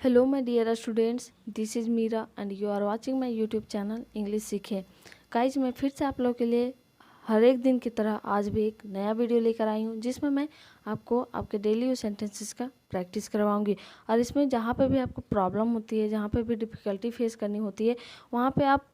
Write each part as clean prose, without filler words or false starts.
Hello my dear students, this is Meera and you are watching my YouTube channel English सीखें। Guys मैं फिर से आप लोगों के लिए हर एक दिन की तरह आज भी एक नया वीडियो लेकर आई हूँ जिसमें मैं आपको आपके डेली यूज सेंटेंसेस का प्रैक्टिस करवाऊंगी। और इसमें जहाँ पे भी आपको प्रॉब्लम होती है, जहाँ पे भी डिफ़िकल्टी फेस करनी होती है, वहाँ पे आप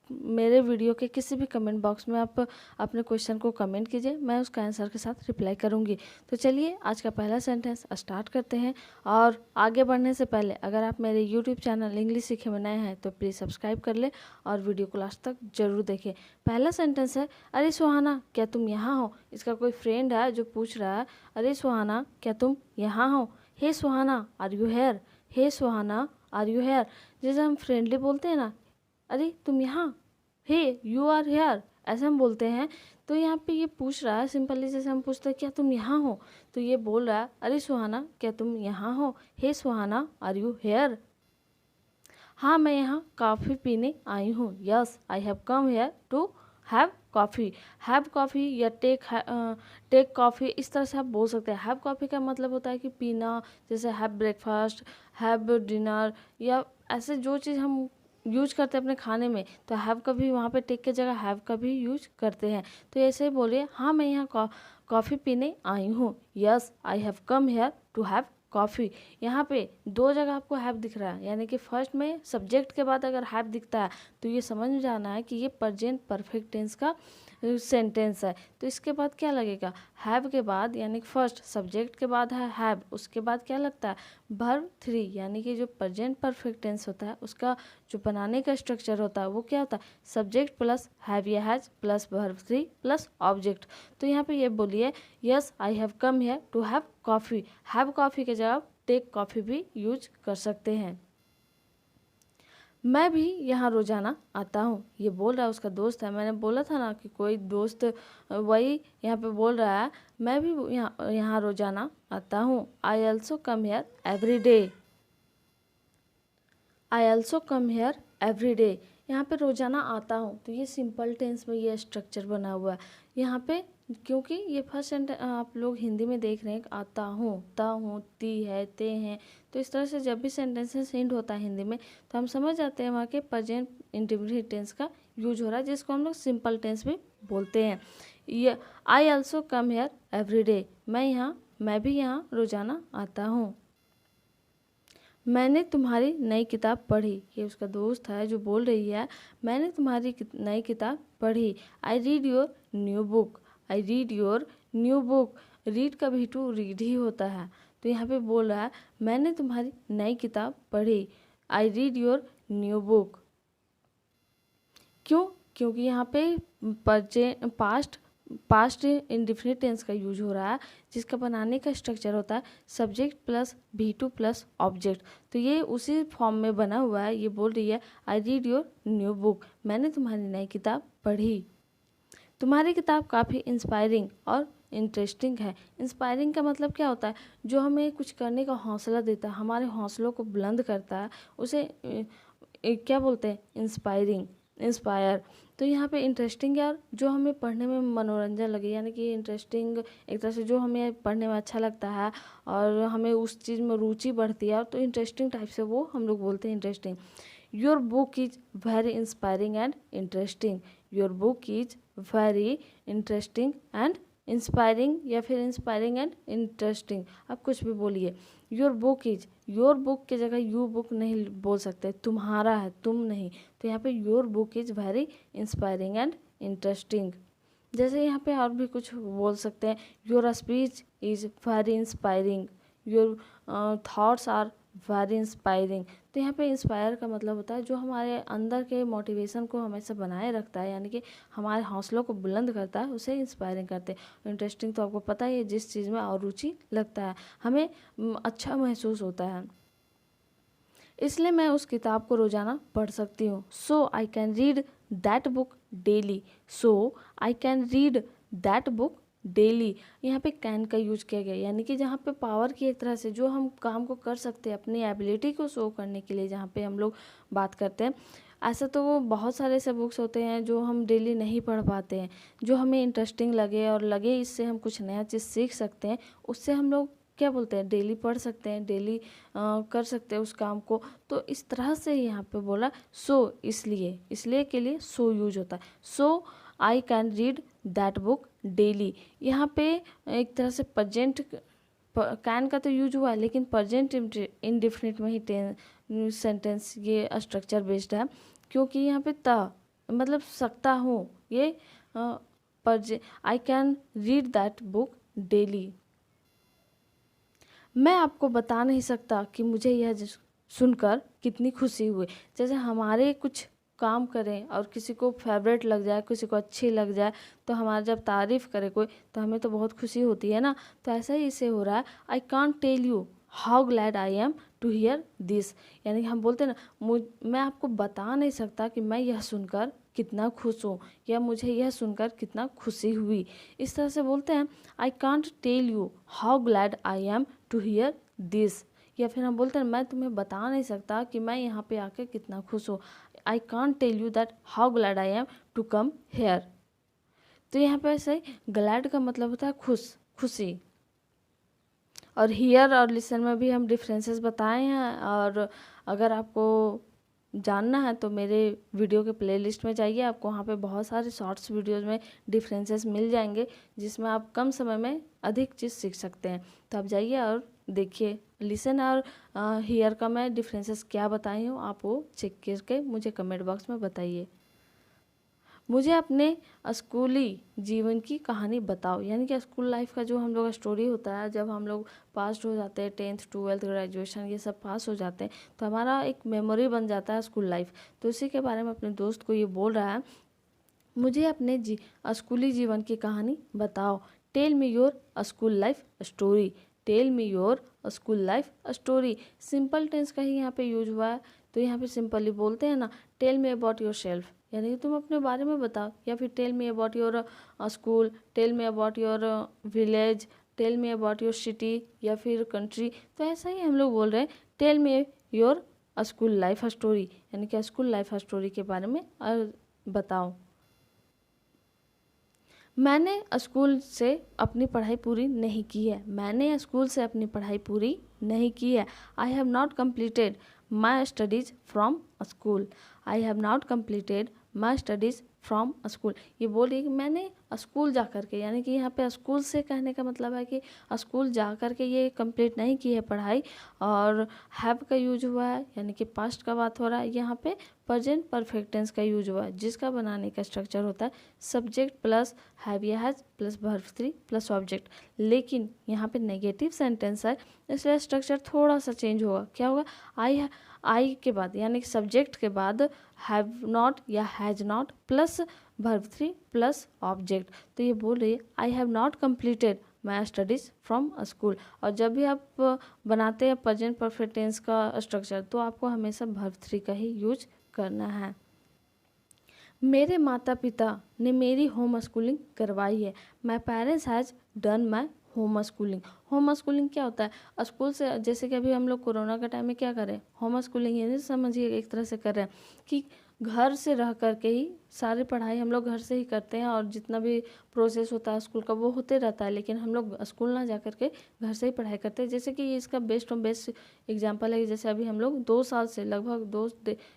मेरे वीडियो के किसी भी कमेंट बॉक्स में आप अपने क्वेश्चन को कमेंट कीजिए, मैं उसका आंसर के साथ रिप्लाई करूंगी। तो चलिए आज का पहला सेंटेंस स्टार्ट करते हैं। और आगे बढ़ने से पहले अगर आप मेरे यूट्यूब चैनल इंग्लिश सीखे में नए हैं तो प्लीज़ सब्सक्राइब कर ले और वीडियो को लास्ट तक जरूर देखें। पहला सेंटेंस है, अरे सुहाना क्या तुम यहाँ हो। इसका कोई फ्रेंड है जो पूछ रहा है, अरे सुहाना क्या तुम यहाँ हो। Hey Suhana are you here. Hey Suhana are you here. जैसे हम फ्रेंडली बोलते हैं ना, अरे तुम यहाँ, हे यू आर हेयर, ऐसे हम बोलते हैं। तो यहाँ पे ये पूछ रहा है सिंपली, जैसे हम पूछते हैं क्या तुम यहाँ हो, तो ये बोल रहा है अरे सुहाना क्या तुम यहाँ हो। Hey Suhana are you here. हाँ मैं यहाँ कॉफ़ी पीने आई हूँ। Yes I have come here to have coffee. Have coffee या टेक कॉफ़ी, इस तरह से आप बोल सकते हैं। हैव कॉफ़ी का मतलब होता है कि पीना, जैसे हैव ब्रेकफास्ट, हैव डिनर, या ऐसे जो चीज़ हम यूज करते हैं अपने खाने में, तो हैव का भी वहाँ पे टेक की जगह हैव का भी यूज करते हैं। तो ऐसे ही बोलिए, हाँ मैं यहाँ कॉफ़ी पीने आई हूँ। Yes I have come here to have coffee. यहाँ पे दो जगह आपको हैव दिख रहा है, यानी कि फर्स्ट में सब्जेक्ट के बाद अगर हैव दिखता है तो ये समझ में जाना है कि ये प्रेजेंट परफेक्ट टेंस का सेंटेंस है। तो इसके बाद क्या लगेगा, हैव के बाद यानी कि फर्स्ट सब्जेक्ट के बाद है हैव, उसके बाद क्या लगता है वर्ब थ्री, यानी कि जो प्रेजेंट परफेक्ट टेंस होता है उसका जो बनाने का स्ट्रक्चर होता है वो क्या होता है, सब्जेक्ट प्लस हैव या has plus verb three plus object. तो यहाँ पे ये बोलिए, yes I have come here to have coffee. Have coffee के जगह टेक कॉफ़ी भी यूज कर सकते हैं। मैं भी यहाँ रोज़ाना आता हूँ, ये बोल रहा है उसका दोस्त है। मैंने बोला था ना कि कोई दोस्त, वही यहाँ पे बोल रहा है मैं भी यहाँ रोज़ाना आता हूँ। I also come here every day. I also come here every day. यहाँ पे रोज़ाना आता हूँ, तो ये सिंपल टेंस में ये स्ट्रक्चर बना हुआ है। यहाँ पे क्योंकि ये फर्स्ट सेंटेंस आप लोग हिंदी में देख रहे हैं, आता हूँ, ता हूँ, ती है, ते हैं, तो इस तरह से जब भी सेंटेंसेस एंड होता है हिंदी में तो हम समझ जाते हैं वहाँ के प्रेजेंट इंडेफिनिट टेंस का यूज हो रहा है, जिसको हम लोग सिंपल टेंस भी बोलते हैं। ये I also come here every day, मैं भी यहाँ रोज़ाना आता हूँ। मैंने तुम्हारी नई किताब पढ़ी, ये उसका दोस्त है जो बोल रही है मैंने तुम्हारी नई किताब पढ़ी। I read your new book. I read your new book. Read का भी टू रीड ही होता है, तो यहाँ पे बोल रहा है मैंने तुम्हारी नई किताब पढ़ी। I read your new book. क्यों, क्योंकि यहाँ पे पास्ट इंडिफिनिट टेंस का यूज हो रहा है, जिसका बनाने का स्ट्रक्चर होता है subject plus V2 plus object. तो ये उसी फॉर्म में बना हुआ है। ये बोल रही है I read your new book, मैंने तुम्हारी नई किताब पढ़ी। तुम्हारी किताब काफ़ी इंस्पायरिंग और इंटरेस्टिंग है। इंस्पायरिंग का मतलब क्या होता है, जो हमें कुछ करने का हौसला देता है, हमारे हौसलों को बुलंद करता है, उसे क्या बोलते हैं, इंस्पायरिंग, इंस्पायर। तो यहाँ पे इंटरेस्टिंग है, और जो हमें पढ़ने में मनोरंजन लगे, यानी कि इंटरेस्टिंग एक तरह से जो हमें पढ़ने में अच्छा लगता है और हमें उस चीज़ में रुचि बढ़ती है, तो इंटरेस्टिंग टाइप से वो हम लोग बोलते हैं interesting. Your book is very inspiring and interesting. Your book is very interesting and inspiring, या फिर इंस्पायरिंग एंड इंटरेस्टिंग, आप कुछ भी बोलिए। Your book is, your book की जगह यू बुक नहीं बोल सकते, तुम्हारा है, तुम नहीं। तो यहाँ पे your book is very inspiring and interesting. जैसे यहाँ पे और भी कुछ बोल सकते हैं, your speech is very inspiring. Your thoughts are very inspiring. तो यहाँ पे इंस्पायर का मतलब होता है जो हमारे अंदर के मोटिवेशन को हमेशा बनाए रखता है, यानी कि हमारे हौसलों को बुलंद करता है, उसे इंस्पायरिंग करते हैं। इंटरेस्टिंग तो आपको पता ही है, जिस चीज़ में और रुचि लगता है, हमें अच्छा महसूस होता है, इसलिए मैं उस किताब को रोज़ाना पढ़ सकती हूँ। So I can read that book daily. So I can read that book daily. यहाँ पे कैन का यूज किया गया, यानी कि जहाँ पे पावर की एक तरह से जो हम काम को कर सकते हैं अपनी एबिलिटी को शो करने के लिए, जहाँ पे हम लोग बात करते हैं। ऐसा तो बहुत सारे ऐसे बुक्स होते हैं जो हम डेली नहीं पढ़ पाते हैं, जो हमें इंटरेस्टिंग लगे और लगे इससे हम कुछ नया चीज़ सीख सकते हैं, उससे हम लोग क्या बोलते हैं, डेली पढ़ सकते हैं, डेली कर सकते हैं उस काम को। तो इस तरह से यहाँ पे बोला सो, इसलिए के लिए सो यूज होता है। So I can read that book daily. यहाँ पे एक तरह से प्रेजेंट कैन का तो यूज हुआ है, लेकिन प्रेजेंट इंडेफिनिट में ही सेंटेंस ये स्ट्रक्चर बेस्ड है, क्योंकि यहाँ पे ता मतलब सकता हूँ, ये आई can read that book daily. मैं आपको बता नहीं सकता कि मुझे यह सुनकर कितनी खुशी हुई। जैसे हमारे कुछ काम करें और किसी को फेवरेट लग जाए, किसी को अच्छी लग जाए, तो हमारा जब तारीफ़ करे कोई तो हमें तो बहुत खुशी होती है ना। तो ऐसा ही इसे हो रहा है, I can't tell you how glad I am to hear this. यानी हम बोलते हैं ना, मैं आपको बता नहीं सकता कि मैं यह सुनकर कितना खुश हूँ या मुझे यह सुनकर कितना खुशी हुई। इस तरह से बोलते हैं I can't tell you how glad I am to hear this. या फिर हम बोलते हैं मैं तुम्हें बता नहीं सकता कि मैं यहाँ पे आके कितना खुश हूँ। I can't tell you that how glad I am to come here. तो यहाँ पे ऐसे ग्लैड का मतलब होता है खुश, खुशी। और हियर और लिसन में भी हम डिफरेंसेस बताए हैं, और अगर आपको जानना है तो मेरे वीडियो के प्लेलिस्ट में जाइए, आपको वहाँ पे बहुत सारे शॉर्ट्स वीडियोज़ में डिफरेंसेस मिल जाएंगे, जिसमें आप कम समय में अधिक चीज़ सीख सकते हैं। तो आप जाइए और देखिए, लिसन और हियर का मैं डिफरेंसेस क्या बताई हूँ, आप वो चेक करके मुझे कमेंट बॉक्स में बताइए। मुझे अपने स्कूली जीवन की कहानी बताओ। यानी कि स्कूल लाइफ का जो हम लोग स्टोरी होता है, जब हम लोग पास हो जाते हैं, 10th 12th ग्रेजुएशन ये सब पास हो जाते हैं, तो हमारा एक मेमोरी बन जाता है स्कूल लाइफ। तो इसी के बारे में अपने दोस्त को ये बोल रहा है, मुझे अपने स्कूली जीवन की कहानी बताओ। Tell me your school life story. Tell me your school life story. Simple tense का ही यहाँ पे यूज हुआ है, तो यहाँ पे सिंपली बोलते हैं ना, tell me about yourself, यानी कि तुम अपने बारे में बताओ। या फिर tell me about your school, tell me about your village, tell me about your city या फिर कंट्री। तो ऐसा ही हम लोग बोल रहे हैं, tell me your school life story, यानी कि स्कूल लाइफ स्टोरी के बारे में बताओ। मैंने स्कूल से अपनी पढ़ाई पूरी नहीं की है। मैंने स्कूल से अपनी पढ़ाई पूरी नहीं की है। I have not completed my studies from school. I have not completed my studies from school. ये बोलिए कि मैंने स्कूल जा कर के, यानी कि यहाँ पे स्कूल से कहने का मतलब है कि स्कूल जा कर के ये कंप्लीट नहीं की है पढ़ाई। और हैव का यूज हुआ है, यानी कि पास्ट का बात हो रहा है। यहाँ पे प्रेजेंट परफेक्ट टेंस का यूज हुआ है, जिसका बनाने का स्ट्रक्चर होता है सब्जेक्ट प्लस हैव या has plus verb 3 plus object. लेकिन यहाँ पे नेगेटिव सेंटेंस है, इसलिए स्ट्रक्चर थोड़ा सा चेंज होगा। क्या होगा, आई के बाद यानी कि सब्जेक्ट के बाद हैव नॉट या has not plus verb 3 plus object. तो ये बोल रही है I have not completed my studies from school. और जब भी आप बनाते हैं प्रेजेंट परफेक्ट टेंस का स्ट्रक्चर, तो आपको हमेशा वर्ब 3 का ही यूज करना है। मेरे माता पिता ने मेरी होम स्कूलिंग करवाई है। My parents has done my home schooling. Home schooling क्या होता है, स्कूल से, जैसे कि अभी हम लोग कोरोना के टाइम में क्या करें, होम स्कूलिंग यानी समझिए एक तरह से कर रहे हैं कि घर से रह करके ही सारी पढ़ाई हम लोग घर से ही करते हैं, और जितना भी प्रोसेस होता है स्कूल का वो होते रहता है, लेकिन हम लोग स्कूल ना जा कर के घर से ही पढ़ाई करते हैं। जैसे कि इसका बेस्ट एग्जांपल है, जैसे अभी हम लोग 2 साल से लगभग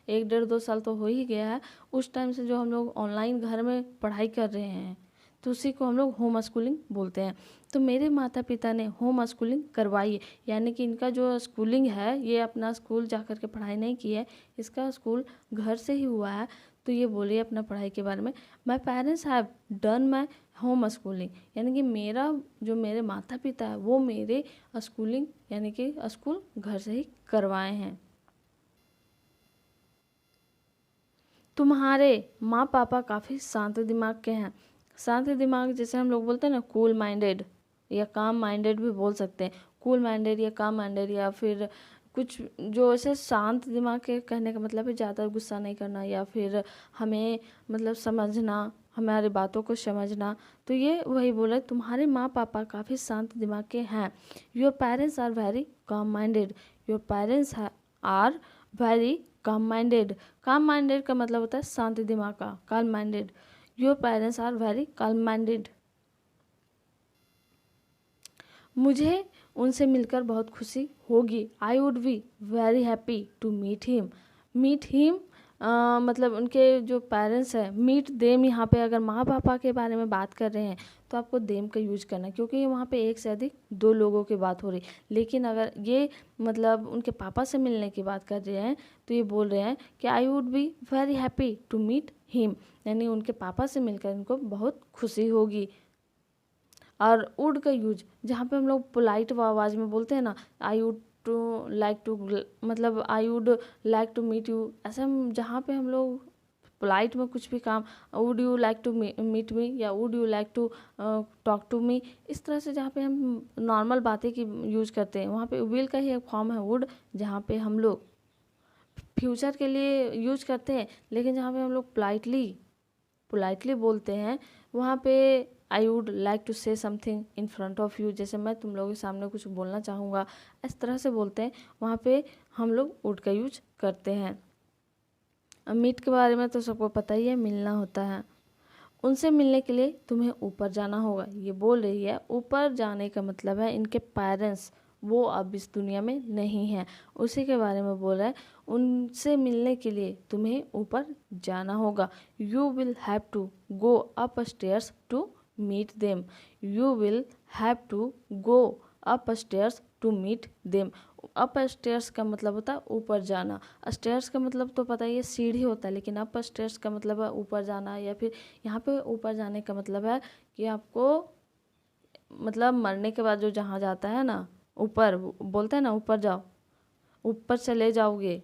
1-1.5-2 साल तो हो ही गया है, उस टाइम से जो हम लोग ऑनलाइन घर में पढ़ाई कर रहे हैं, तो उसी को हम लोग होम स्कूलिंग बोलते हैं। तो मेरे माता पिता ने होम स्कूलिंग करवाई है, यानी कि इनका जो स्कूलिंग है ये अपना स्कूल जा कर के पढ़ाई नहीं की है, इसका स्कूल घर से ही हुआ है। तो ये बोलिए अपना पढ़ाई के बारे में, my parents have done my home schooling, यानी कि मेरे माता पिता है वो मेरे स्कूलिंग यानी कि स्कूल घर से ही करवाए हैं। तुम्हारे माँ पापा काफ़ी शांत दिमाग के हैं। शांत दिमाग जैसे हम लोग बोलते हैं ना, कूल माइंडेड या काम माइंडेड भी बोल सकते हैं। कूल माइंडेड या काम माइंडेड, या फिर कुछ जो ऐसे शांत दिमाग के कहने का मतलब है ज़्यादा गुस्सा नहीं करना, या फिर हमें मतलब समझना, हमारी बातों को समझना। तो ये वही बोला, तुम्हारे माँ पापा काफ़ी शांत दिमाग के हैं। Your parents are very calm minded. Your parents are very calm minded. Calm minded का मतलब होता है शांत दिमाग का, calm minded. Your parents are very calm minded. मुझे उनसे मिलकर बहुत खुशी होगी। I would be very happy to meet him. Meet him मतलब उनके जो पेरेंट्स हैं, मीट देम, यहाँ पे अगर माँ पापा के बारे में बात कर रहे हैं तो आपको देम का यूज करना है, क्योंकि वहाँ पे एक से अधिक दो लोगों की बात हो रही। लेकिन अगर ये मतलब उनके पापा से मिलने की बात कर रहे हैं तो ये बोल रहे हैं कि I would be very happy to meet him, यानी उनके पापा से मिलकर इनको बहुत खुशी होगी। और वुड का यूज जहाँ पे हम लोग पोलाइट आवाज़ में बोलते हैं ना, I would to like to, मतलब I would like to meet you, ऐसा जहाँ पे हम लोग पोलाइट में कुछ भी काम, would you like to meet me या would you like to talk to me, इस तरह से जहाँ पे हम नॉर्मल बातें की यूज करते हैं, वहाँ पे विल का ही एक फॉर्म है वुड, जहाँ पे हम लोग फ्यूचर के लिए यूज करते हैं। लेकिन जहाँ पे हम लोग पोलाइटली बोलते हैं, वहाँ पे I would like to say something in front of you, जैसे मैं तुम लोगों के सामने कुछ बोलना चाहूँगा, इस तरह से बोलते हैं, वहाँ पे हम लोग वुड का यूज करते हैं। मीट के बारे में तो सबको पता ही है, मिलना होता है। उनसे मिलने के लिए तुम्हें ऊपर जाना होगा। ये बोल रही है ऊपर जाने का मतलब है इनके पेरेंट्स वो अब इस दुनिया में नहीं हैं, उसी के बारे में बोल रहा है। उनसे मिलने के लिए तुम्हें ऊपर जाना होगा। You will have to go upstairs to meet them. You will have to go upstairs to meet them. Upstairs का मतलब होता है ऊपर जाना। स्टेयर्स का मतलब तो पता ही है सीढ़ी होता है, लेकिन अप स्टेयर्स का मतलब है ऊपर जाना, या फिर यहाँ पे ऊपर जाने का मतलब है कि आपको मतलब मरने के बाद जो जहाँ जाता है ना ऊपर, बोलते हैं ना ऊपर जाओ, ऊपर चले जाओगे,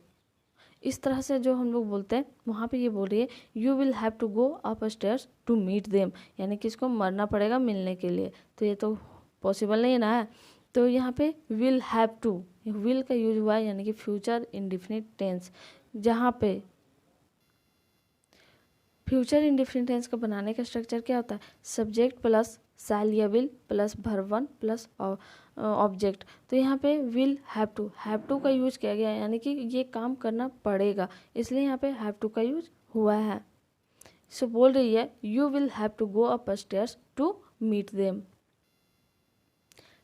इस तरह से जो हम लोग बोलते हैं, वहाँ पे ये बोल रही है you will have to go upstairs to meet them, यानी कि इसको मरना पड़ेगा मिलने के लिए, तो ये तो पॉसिबल नहीं है ना। तो यहाँ पे विल हैव टू, विल का यूज हुआ है यानी कि फ्यूचर इंडेफिनिट टेंस। जहाँ पे फ्यूचर इंडेफिनिट टेंस को बनाने का स्ट्रक्चर क्या होता है, सब्जेक्ट प्लस शैल या will plus verb one plus object. तो यहाँ पे विल हैव टू का यूज किया गया है, यानी कि ये काम करना पड़ेगा, इसलिए यहाँ पे हैव टू का यूज हुआ है। सो बोल रही है you will have to go upstairs to meet them.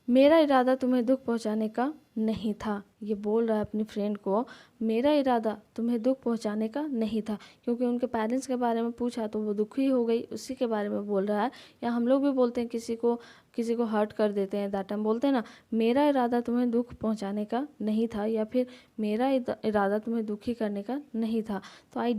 मेरा इरादा तुम्हें दुख पहुंचाने का नहीं था। ये बोल रहा है अपनी फ्रेंड को, मेरा इरादा तुम्हें दुख पहुंचाने का नहीं था, क्योंकि उनके पेरेंट्स के बारे में पूछा तो वो दुखी हो गई, उसी के बारे में बोल रहा है। या हम लोग भी बोलते हैं किसी को हर्ट कर देते हैं, दैट टाइम बोलते हैं ना, मेरा इरादा तुम्हें दुख पहुँचाने का नहीं था, या फिर मेरा इरादा तुम्हें दुखी करने का नहीं था। तो I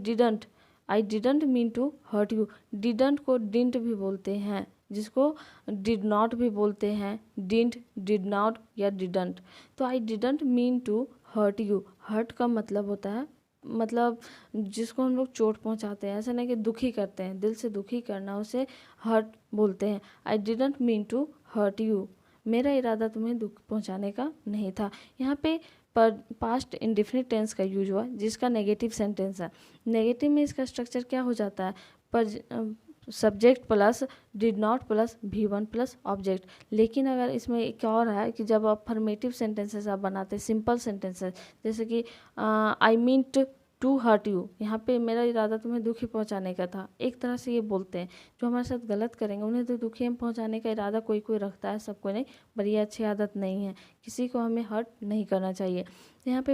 didn't mean to hurt you. Didn't को डिंट भी बोलते हैं, जिसको डिड नॉट भी बोलते हैं, डिंट, डिड नॉट या डिडंट। तो I didn't mean to hurt you. Hurt का मतलब होता है मतलब जिसको हम लोग चोट पहुंचाते हैं, ऐसा नहीं कि दुखी करते हैं, दिल से दुखी करना उसे हर्ट बोलते हैं। I didn't mean to hurt you, मेरा इरादा तुम्हें दुख पहुंचाने का नहीं था। यहाँ पे पर पास्ट इंडेफिनिट टेंस का यूज हुआ जिसका नेगेटिव सेंटेंस है। नेगेटिव में इसका स्ट्रक्चर क्या हो जाता है, पर subject plus did not plus V1 plus object. लेकिन अगर इसमें एक और है कि जब अफर्मेटिव सेंटेंसेस आप बनाते हैं, सिंपल सेंटेंसेस, जैसे कि आई मींट टू हर्ट यू, यहाँ पे मेरा इरादा तुम्हें दुखी पहुँचाने का था, एक तरह से ये बोलते हैं। जो हमारे साथ गलत करेंगे उन्हें तो दुखी हम पहुँचाने का इरादा कोई कोई रखता है, सबको नहीं, पर ये अच्छी आदत नहीं है, किसी को हमें हर्ट नहीं करना चाहिए। यहाँ पे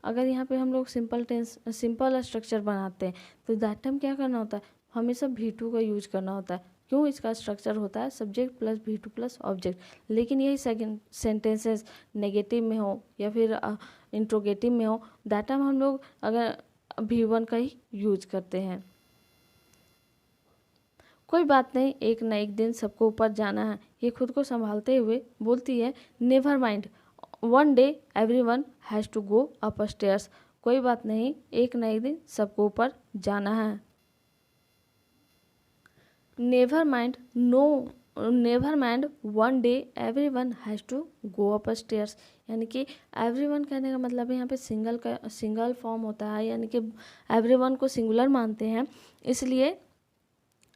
अगर यहाँ पे हम लोग सिंपल स्ट्रक्चर बनाते हैं तो दैट टाइम क्या करना होता है, हमेशा V2 का यूज करना होता है। क्यों, इसका स्ट्रक्चर होता है subject plus V2 plus object. लेकिन यही सेकंड सेंटेंसेस नेगेटिव में हो या फिर इंट्रोगेटिव में हो, दैट टाइम हम लोग अगर V1 का ही यूज करते हैं। कोई बात नहीं, एक न एक दिन सबको ऊपर जाना है, ये खुद को संभालते हुए बोलती है। Never mind, one day everyone has to go upstairs. कोई बात नहीं, एक न एक दिन सबको ऊपर जाना है। Never mind one day everyone has to go upstairs, यानी कि एवरीवन कहने का मतलब है यहाँ पे सिंगल फॉर्म होता है, यानी कि एवरीवन को सिंगुलर मानते हैं, इसलिए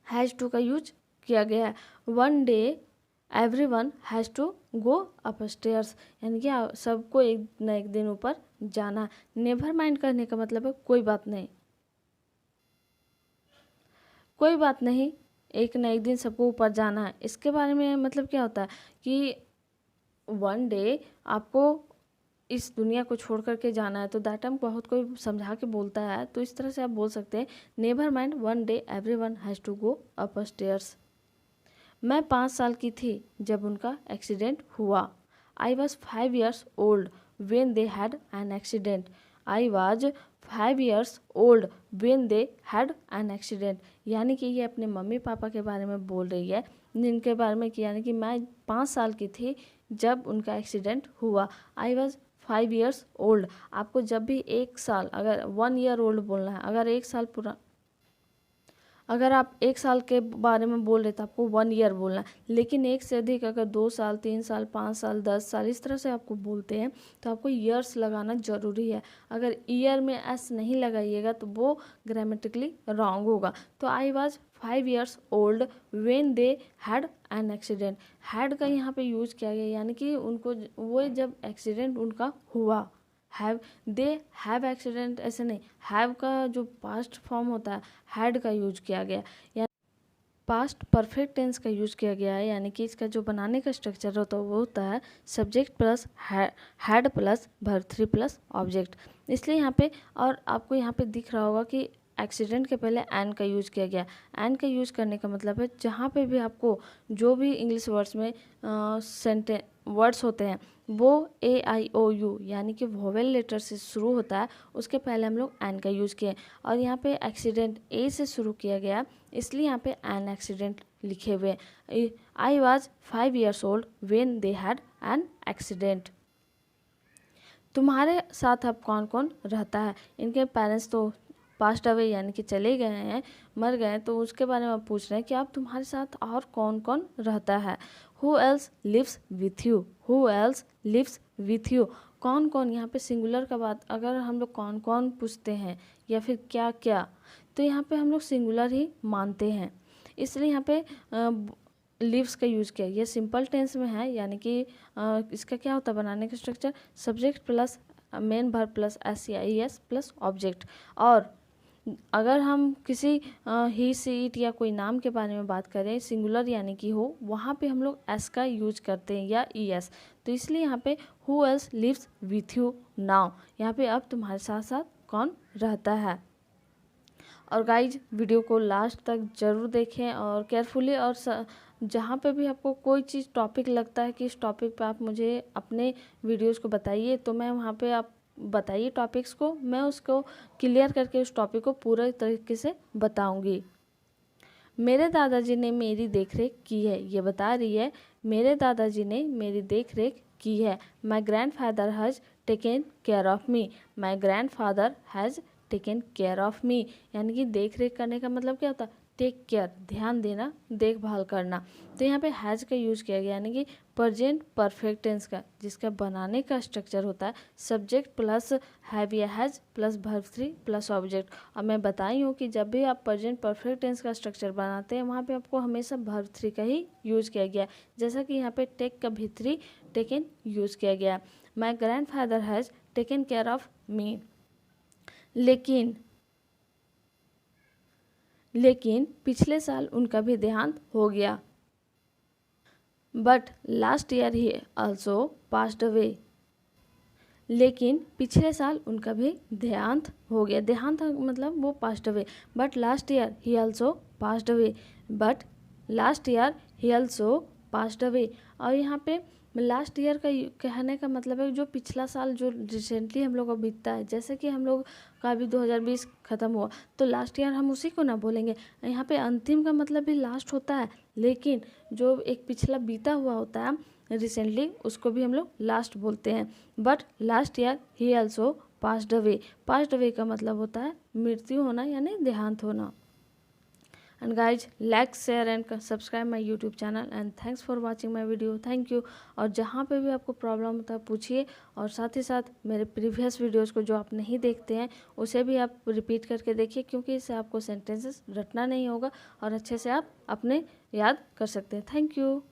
हैज़ टू का यूज किया गया है। One day everyone has to go upstairs, यानी कि सबको एक न एक दिन ऊपर जाना। नेवर माइंड करने का मतलब है कोई बात नहीं, कोई बात नहीं, एक न एक दिन सबको ऊपर जाना है। इसके बारे में मतलब क्या होता है कि वन डे आपको इस दुनिया को छोड़ करके जाना है, तो दैट टाइम बहुत कोई समझा के बोलता है, तो इस तरह से आप बोल सकते हैं never mind one day everyone has to go upstairs. मैं 5 साल की थी जब उनका एक्सीडेंट हुआ। I was 5 years old when they had an accident. I was 5 years old when they had an accident. यानी कि ये अपने मम्मी पापा के बारे में बोल रही है, जिनके बारे में कि यानी कि मैं 5 साल की थी जब उनका एक्सीडेंट हुआ। I was 5 years old. आपको जब भी 1 साल, अगर 1 year ओल्ड बोलना है, अगर 1 साल पूरा, अगर आप 1 साल के बारे में बोल रहे तो आपको 1 year बोलना है, लेकिन 1 से अधिक अगर 2 साल, 3 साल, 5 साल, 10 साल इस तरह से आपको बोलते हैं तो आपको ईयर्स लगाना ज़रूरी है। अगर ईयर में एस नहीं लगाइएगा तो वो ग्रामेटिकली रॉन्ग होगा। तो आई was 5 years old when they had an accident. Had का यहाँ पे यूज किया गया, यानी कि उनको वो जब एक्सीडेंट उनका हुआ, हैव, दे हैव एक्सीडेंट ऐसे नहीं, हैव का जो पास्ट फॉर्म होता है हैड का यूज किया गया, या पास्ट परफेक्ट टेंस का यूज किया गया है। यानी कि इसका जो बनाने का स्ट्रक्चर होता है वो होता है subject plus had plus verb 3 plus object. इसलिए यहाँ पे, और आपको यहाँ पे दिख रहा होगा कि एक्सीडेंट के पहले एन का यूज किया गया। एन का यूज करने का मतलब है जहाँ पे भी आपको जो भी इंग्लिश वर्ड्स में वर्ड्स होते हैं वो AIOU यानी कि वोवेल लेटर से शुरू होता है, उसके पहले हम लोग एन का यूज़ किए। और यहाँ पे एक्सीडेंट ए से शुरू किया गया, इसलिए यहाँ पे एन एक्सीडेंट लिखे हुए। आई was 5 years old when they had an accident. तुम्हारे साथ अब कौन कौन रहता है? इनके पेरेंट्स तो पास्ट अवे यानी कि चले गए हैं, मर गए, तो उसके बारे में आप पूछ रहे हैं कि अब तुम्हारे साथ और कौन कौन रहता है। Who else lives with you, who else lives with you. कौन कौन, यहाँ पे सिंगुलर का बात, अगर हम लोग कौन कौन पूछते हैं या फिर क्या क्या, तो यहाँ पे हम लोग सिंगुलर ही मानते हैं, इसलिए यहाँ पे लिव्स का यूज़ किया। ये सिंपल टेंस में है, यानी कि इसका क्या होता है बनाने का structure, subject plus main verb plus SEIS plus object. और अगर हम किसी ही सी इट या कोई नाम के बारे में बात करें सिंगुलर यानी कि हो, वहाँ पे हम लोग एस का यूज करते हैं या ES। तो इसलिए यहाँ पे who else lives with you now, यहाँ पे अब तुम्हारे साथ साथ कौन रहता है। और गाइज वीडियो को लास्ट तक ज़रूर देखें और केयरफुली, और जहाँ पे भी आपको कोई चीज़ टॉपिक लगता है कि इस टॉपिक पे आप मुझे अपने वीडियोस को बताइए, तो मैं वहाँ पे, आप बताइए टॉपिक्स को, मैं उसको क्लियर करके उस टॉपिक को पूरे तरीके से बताऊंगी। मेरे दादाजी ने मेरी देखरेख की है, ये बता रही है मेरे दादाजी ने मेरी देखरेख की है। My grandfather has taken care of me, my grandfather has taken care of me. यानी कि देख रेख करने का मतलब क्या होता है, टेक केयर, ध्यान देना, देखभाल करना। तो यहाँ पे हैज़ का यूज़ किया गया, यानी कि प्रेजेंट परफेक्ट टेंस का, जिसका बनाने का स्ट्रक्चर होता है सब्जेक्ट प्लस हैव या has plus verb 3 plus object. और मैं बताई हूँ कि जब भी आप प्रेजेंट परफेक्ट टेंस का स्ट्रक्चर बनाते हैं वहाँ पे आपको हमेशा वर्ब 3 का ही यूज़ किया गया है, जैसा कि यहाँ पे टेक का भी 3 टेकन यूज़ किया गया है। My grandfather has taken care of me. लेकिन पिछले साल उनका भी देहांत हो गया। बट लास्ट ईयर ही ऑल्सो पास्ड अवे। लेकिन पिछले साल उनका भी देहांत हो गया। देहांत मतलब वो passed away. But last year ही also passed away. But last year ही ऑल्सो पास्ड अवे। और यहाँ पे लास्ट ईयर का कहने का मतलब है जो पिछला साल जो रिसेंटली हम लोग को बीतता है, जैसे कि हम लोग का भी 2020 ख़त्म हुआ तो लास्ट ईयर हम उसी को ना बोलेंगे। यहाँ पे अंतिम का मतलब भी लास्ट होता है, लेकिन जो एक पिछला बीता हुआ होता है रिसेंटली उसको भी हम लोग लास्ट बोलते हैं। बट लास्ट ईयर ही also passed away. Passed away का मतलब होता है मृत्यु होना यानी देहांत होना। And guys, like, share and subscribe my YouTube channel and thanks for watching my video. Thank you। और जहाँ पे भी आपको प्रॉब्लम होता है पूछिए, और साथ ही साथ मेरे प्रीवियस वीडियोस को जो आप नहीं देखते हैं उसे भी आप रिपीट करके देखिए, क्योंकि इससे आपको सेंटेंसेस रटना नहीं होगा और अच्छे से आप अपने याद कर सकते हैं। Thank you.